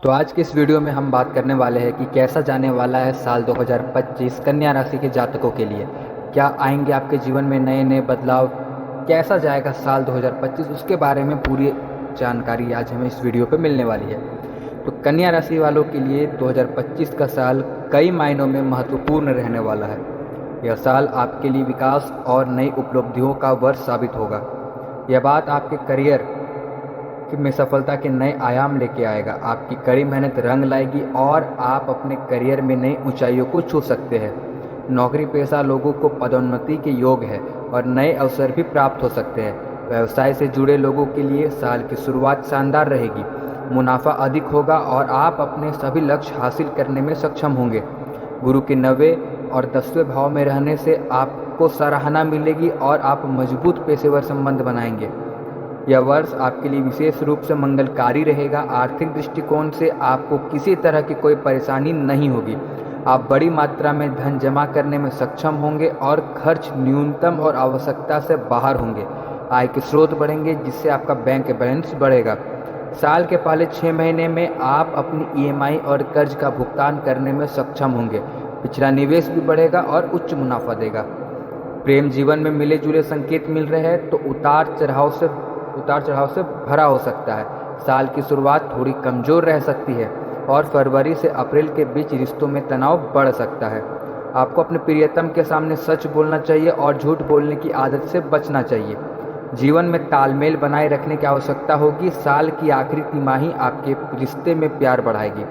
तो आज के इस वीडियो में हम बात करने वाले हैं कि कैसा जाने वाला है साल 2025 कन्या राशि के जातकों के लिए। क्या आएंगे आपके जीवन में नए नए बदलाव, कैसा जाएगा साल 2025, उसके बारे में पूरी जानकारी आज हमें इस वीडियो पे मिलने वाली है। तो कन्या राशि वालों के लिए 2025 का साल कई मायनों में महत्वपूर्ण रहने वाला है। यह साल आपके लिए विकास और नई उपलब्धियों का वर्ष साबित होगा। यह बात आपके करियर में सफलता के नए आयाम लेके आएगा। आपकी कड़ी मेहनत रंग लाएगी और आप अपने करियर में नई ऊंचाइयों को छू सकते हैं। नौकरी पेशा लोगों को पदोन्नति के योग है और नए अवसर भी प्राप्त हो सकते हैं। व्यवसाय से जुड़े लोगों के लिए साल की शुरुआत शानदार रहेगी। मुनाफा अधिक होगा और आप अपने सभी लक्ष्य हासिल करने में सक्षम होंगे। गुरु के 9वें और 10वें भाव में रहने से आपको सराहना मिलेगी और आप मजबूत पेशेवर संबंध बनाएंगे। यह वर्ष आपके लिए विशेष रूप से मंगलकारी रहेगा। आर्थिक दृष्टिकोण से आपको किसी तरह की कोई परेशानी नहीं होगी। आप बड़ी मात्रा में धन जमा करने में सक्षम होंगे और खर्च न्यूनतम और आवश्यकता से बाहर होंगे। आय के स्रोत बढ़ेंगे जिससे आपका बैंक बैलेंस बढ़ेगा। साल के पहले 6 महीने में आप अपनी ईएमआई और कर्ज का भुगतान करने में सक्षम होंगे। पिछला निवेश भी बढ़ेगा और उच्च मुनाफा देगा। प्रेम जीवन में मिले जुले संकेत मिल रहे हैं तो उतार चढ़ाव से भरा हो सकता है। साल की शुरुआत थोड़ी कमज़ोर रह सकती है और फरवरी से अप्रैल के बीच रिश्तों में तनाव बढ़ सकता है। आपको अपने प्रियतम के सामने सच बोलना चाहिए और झूठ बोलने की आदत से बचना चाहिए। जीवन में तालमेल बनाए रखने की आवश्यकता होगी। साल की आखिरी तिमाही आपके रिश्ते में प्यार बढ़ाएगी।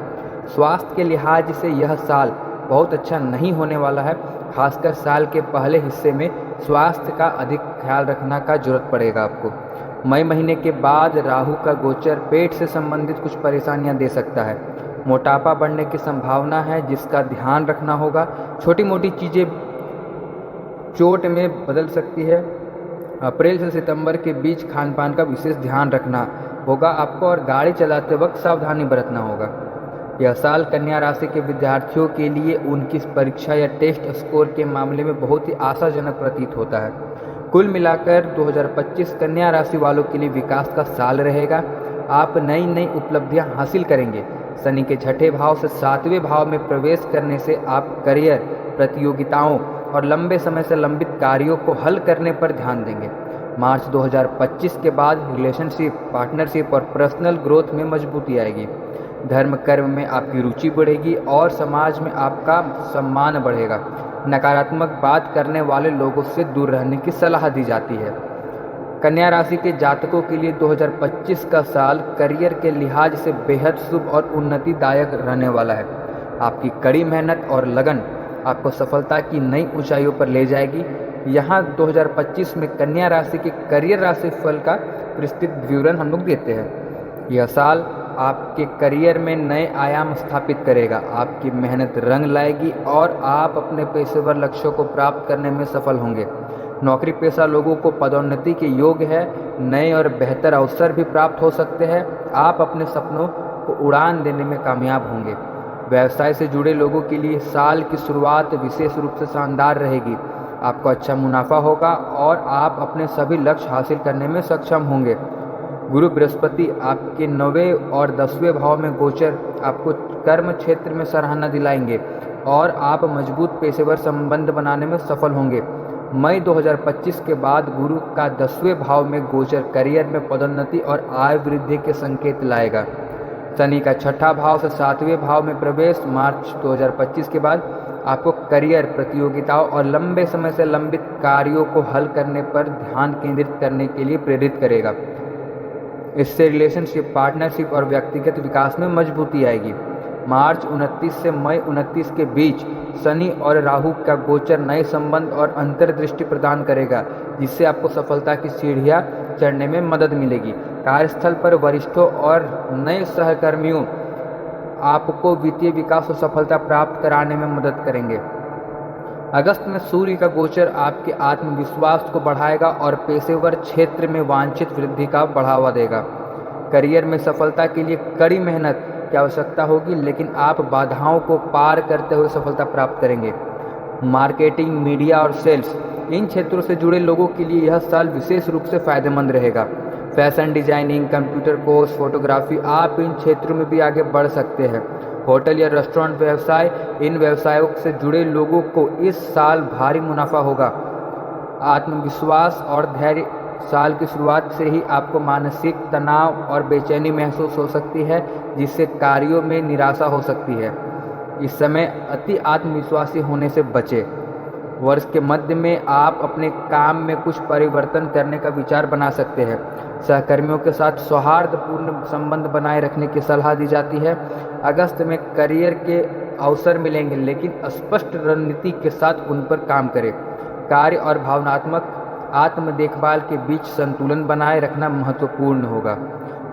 स्वास्थ्य के लिहाज से यह साल बहुत अच्छा नहीं होने वाला है। खासकर साल के पहले हिस्से में स्वास्थ्य का अधिक ख्याल रखना का जरूरत पड़ेगा आपको। मई महीने के बाद राहु का गोचर पेट से संबंधित कुछ परेशानियां दे सकता है। मोटापा बढ़ने की संभावना है जिसका ध्यान रखना होगा। छोटी मोटी चीज़ें चोट में बदल सकती है। अप्रैल से सितंबर के बीच खान पान का विशेष ध्यान रखना होगा आपको और गाड़ी चलाते वक्त सावधानी बरतना होगा। यह साल कन्या राशि के विद्यार्थियों के लिए उनकी परीक्षा या टेस्ट स्कोर के मामले में बहुत ही आशाजनक प्रतीत होता है। कुल मिलाकर 2025 कन्या राशि वालों के लिए विकास का साल रहेगा। आप नई नई उपलब्धियां हासिल करेंगे। शनि के 6ठे भाव से 7वें भाव में प्रवेश करने से आप करियर, प्रतियोगिताओं और लंबे समय से लंबित कार्यों को हल करने पर ध्यान देंगे। मार्च 2025 के बाद रिलेशनशिप, पार्टनरशिप और पर्सनल ग्रोथ में मजबूती आएगी। धर्म कर्म में आपकी रुचि बढ़ेगी और समाज में आपका सम्मान बढ़ेगा। नकारात्मक बात करने वाले लोगों से दूर रहने की सलाह दी जाती है। कन्या राशि के जातकों के लिए 2025 का साल करियर के लिहाज से बेहद शुभ और उन्नतिदायक रहने वाला है। आपकी कड़ी मेहनत और लगन आपको सफलता की नई ऊंचाइयों पर ले जाएगी। यहाँ 2025 में कन्या राशि के करियर राशि फल का विस्तृत विवरण हम लोग देते हैं। यह साल आपके करियर में नए आयाम स्थापित करेगा। आपकी मेहनत रंग लाएगी और आप अपने पेशेवर लक्ष्यों को प्राप्त करने में सफल होंगे। नौकरी पेशा लोगों को पदोन्नति के योग है। नए और बेहतर अवसर भी प्राप्त हो सकते हैं। आप अपने सपनों को उड़ान देने में कामयाब होंगे। व्यवसाय से जुड़े लोगों के लिए साल की शुरुआत विशेष रूप से शानदार रहेगी। आपको अच्छा मुनाफा होगा और आप अपने सभी लक्ष्य हासिल करने में सक्षम होंगे। गुरु बृहस्पति आपके 9वें और 10वें भाव में गोचर आपको कर्म क्षेत्र में सराहना दिलाएंगे और आप मजबूत पेशेवर संबंध बनाने में सफल होंगे। मई 2025 के बाद गुरु का 10वें भाव में गोचर करियर में पदोन्नति और आय वृद्धि के संकेत लाएगा। शनि का 6ठा भाव से 7वें भाव में प्रवेश मार्च 2025 के बाद आपको करियर, प्रतियोगिताओं और लंबे समय से लंबित कार्यों को हल करने पर ध्यान केंद्रित करने के लिए प्रेरित करेगा। इससे रिलेशनशिप, पार्टनरशिप और व्यक्तिगत विकास में मजबूती आएगी। मार्च 29 से मई 29 के बीच शनि और राहु का गोचर नए संबंध और अंतर्दृष्टि प्रदान करेगा जिससे आपको सफलता की सीढ़ियां चढ़ने में मदद मिलेगी। कार्यस्थल पर वरिष्ठों और नए सहकर्मियों आपको वित्तीय विकास और सफलता प्राप्त कराने में मदद करेंगे। अगस्त में सूर्य का गोचर आपके आत्मविश्वास को बढ़ाएगा और पेशेवर क्षेत्र में वांछित वृद्धि का बढ़ावा देगा। करियर में सफलता के लिए कड़ी मेहनत की आवश्यकता होगी लेकिन आप बाधाओं को पार करते हुए सफलता प्राप्त करेंगे। मार्केटिंग, मीडिया और सेल्स, इन क्षेत्रों से जुड़े लोगों के लिए यह साल विशेष रूप से फायदेमंद रहेगा। Fashion designing, computer course, photography, आप इन क्षेत्रों में भी आगे बढ़ सकते हैं। होटल या रेस्टोरेंट व्यवसाय, इन व्यवसायों से जुड़े लोगों को इस साल भारी मुनाफा होगा। आत्मविश्वास और धैर्य, साल की शुरुआत से ही आपको मानसिक तनाव और बेचैनी महसूस हो सकती है, जिससे कार्यों में निराशा हो सकती है। इस समय अति आत्मविश्वासी होने से बचें। वर्ष के मध्य में आप अपने काम में कुछ परिवर्तन करने का विचार बना सकते हैं। सहकर्मियों के साथ सौहार्दपूर्ण संबंध बनाए रखने की सलाह दी जाती है। अगस्त में करियर के अवसर मिलेंगे, लेकिन स्पष्ट रणनीति के साथ उन पर काम करें। कार्य और भावनात्मक आत्म देखभाल के बीच संतुलन बनाए रखना महत्वपूर्ण होगा।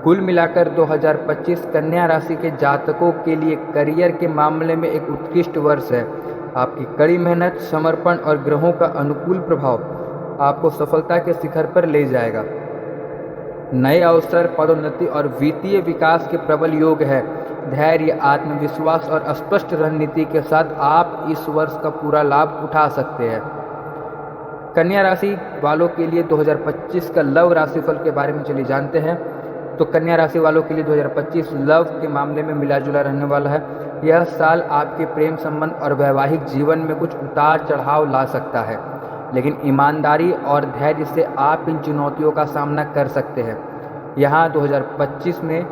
कुल मिलाकर 2025 कन्या राशि के जातकों के लिए करियर के मामले में एक उत्कृष्ट वर्ष है। आपकी कड़ी मेहनत, समर्पण और ग्रहों का अनुकूल प्रभाव आपको सफलता के शिखर पर ले जाएगा। नए अवसर, पदोन्नति और वित्तीय विकास के प्रबल योग है। धैर्य, आत्मविश्वास और स्पष्ट रणनीति के साथ आप इस वर्ष का पूरा लाभ उठा सकते हैं। कन्या राशि वालों के लिए 2025 का लव राशिफल के बारे में चलिए जानते हैं। तो कन्या राशि वालों के लिए 2025 लव के मामले में मिला जुला रहने वाला है। यह साल आपके प्रेम संबंध और वैवाहिक जीवन में कुछ उतार चढ़ाव ला सकता है, लेकिन ईमानदारी और धैर्य से आप इन चुनौतियों का सामना कर सकते हैं। यहाँ 2025 में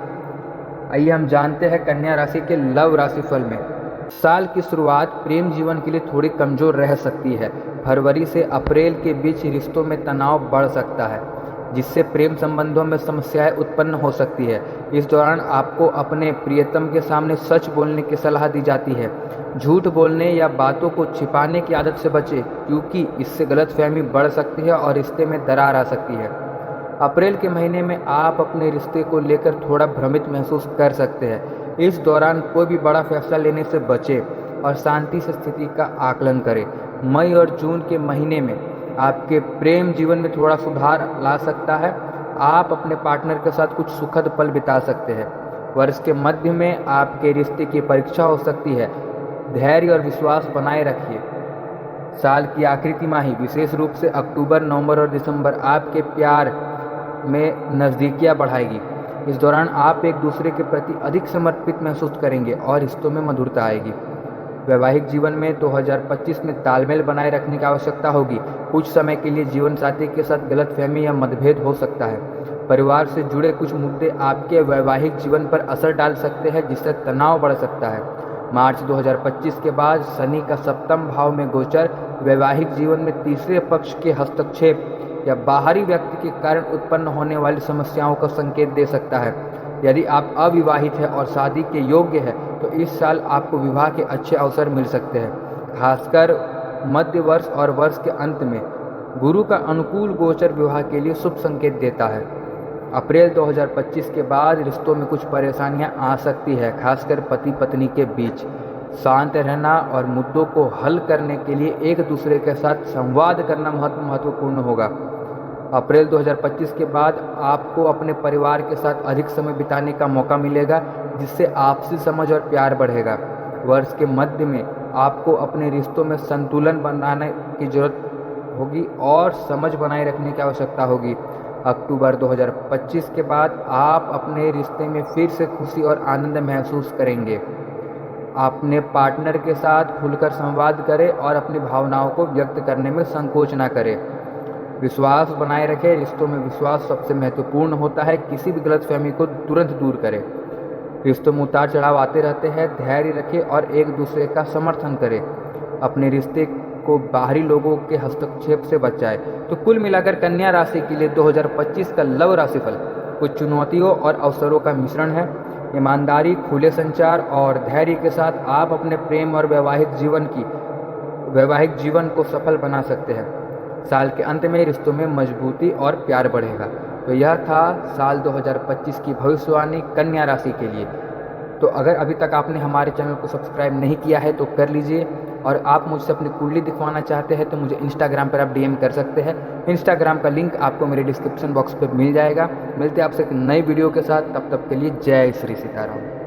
आइए हम जानते हैं कन्या राशि के लव राशिफल में। साल की शुरुआत प्रेम जीवन के लिए थोड़ी कमजोर रह सकती है। फरवरी से अप्रैल के बीच रिश्तों में तनाव बढ़ सकता है, जिससे प्रेम संबंधों में समस्याएं उत्पन्न हो सकती है। इस दौरान आपको अपने प्रियतम के सामने सच बोलने की सलाह दी जाती है। झूठ बोलने या बातों को छिपाने की आदत से बचें, क्योंकि इससे गलतफहमी बढ़ सकती है और रिश्ते में दरार आ सकती है। अप्रैल के महीने में आप अपने रिश्ते को लेकर थोड़ा भ्रमित महसूस कर सकते हैं। इस दौरान कोई भी बड़ा फैसला लेने से बचें और शांति से स्थिति का आकलन करें। मई और जून के महीने में आपके प्रेम जीवन में थोड़ा सुधार ला सकता है। आप अपने पार्टनर के साथ कुछ सुखद पल बिता सकते हैं। वर्ष के मध्य में आपके रिश्ते की परीक्षा हो सकती है। धैर्य और विश्वास बनाए रखिए। साल की आखिरी तिमाही, विशेष रूप से अक्टूबर, नवंबर और दिसंबर, आपके प्यार में नज़दीकियाँ बढ़ाएगी। इस दौरान आप एक दूसरे के प्रति अधिक समर्पित महसूस करेंगे और रिश्तों में मधुरता आएगी। वैवाहिक जीवन में 2025 में तालमेल बनाए रखने की आवश्यकता होगी। कुछ समय के लिए जीवन साथी के साथ गलतफहमी या मतभेद हो सकता है। परिवार से जुड़े कुछ मुद्दे आपके वैवाहिक जीवन पर असर डाल सकते हैं, जिससे तनाव बढ़ सकता है। मार्च 2025 के बाद शनि का सप्तम भाव में गोचर वैवाहिक जीवन में तीसरे पक्ष के हस्तक्षेप या बाहरी व्यक्ति के कारण उत्पन्न होने वाली समस्याओं का संकेत दे सकता है। यदि आप अविवाहित हैं और शादी के योग्य हैं, तो इस साल आपको विवाह के अच्छे अवसर मिल सकते हैं। खासकर मध्य वर्ष और वर्ष के अंत में गुरु का अनुकूल गोचर विवाह के लिए शुभ संकेत देता है। अप्रैल 2025 के बाद रिश्तों में कुछ परेशानियां आ सकती है, खासकर पति पत्नी के बीच। शांत रहना और मुद्दों को हल करने के लिए एक दूसरे के साथ संवाद करना महत्वपूर्ण होगा। अप्रैल 2025 के बाद आपको अपने परिवार के साथ अधिक समय बिताने का मौका मिलेगा, जिससे आपसी समझ और प्यार बढ़ेगा। वर्ष के मध्य में आपको अपने रिश्तों में संतुलन बनाने की जरूरत होगी और समझ बनाए रखने की आवश्यकता होगी। अक्टूबर 2025 के बाद आप अपने रिश्ते में फिर से खुशी और आनंद महसूस करेंगे। अपने पार्टनर के साथ खुलकर संवाद करें और अपनी भावनाओं को व्यक्त करने में संकोच न करें। विश्वास बनाए रखें। रिश्तों में विश्वास सबसे महत्वपूर्ण होता है। किसी भी गलतफहमी को तुरंत दूर करें। रिश्तों में उतार चढ़ाव आते रहते हैं। धैर्य रखें और एक दूसरे का समर्थन करें। अपने रिश्ते को बाहरी लोगों के हस्तक्षेप से बचाएं। तो कुल मिलाकर कन्या राशि के लिए 2025 का लव राशिफल कुछ चुनौतियों और अवसरों का मिश्रण है। ईमानदारी, खुले संचार और धैर्य के साथ आप अपने प्रेम और वैवाहिक जीवन को सफल बना सकते हैं। साल के अंत में रिश्तों में मजबूती और प्यार बढ़ेगा। तो यह था साल 2025 की भविष्यवाणी कन्या राशि के लिए। तो अगर अभी तक आपने हमारे चैनल को सब्सक्राइब नहीं किया है तो कर लीजिए, और आप मुझसे अपनी कुंडली दिखवाना चाहते हैं तो मुझे इंस्टाग्राम पर आप डीएम कर सकते हैं। इंस्टाग्राम का लिंक आपको मेरे डिस्क्रिप्शन बॉक्स पर मिल जाएगा। मिलते हैं आपसे एक नई वीडियो के साथ, तब तक के लिए जय श्री सीताराम।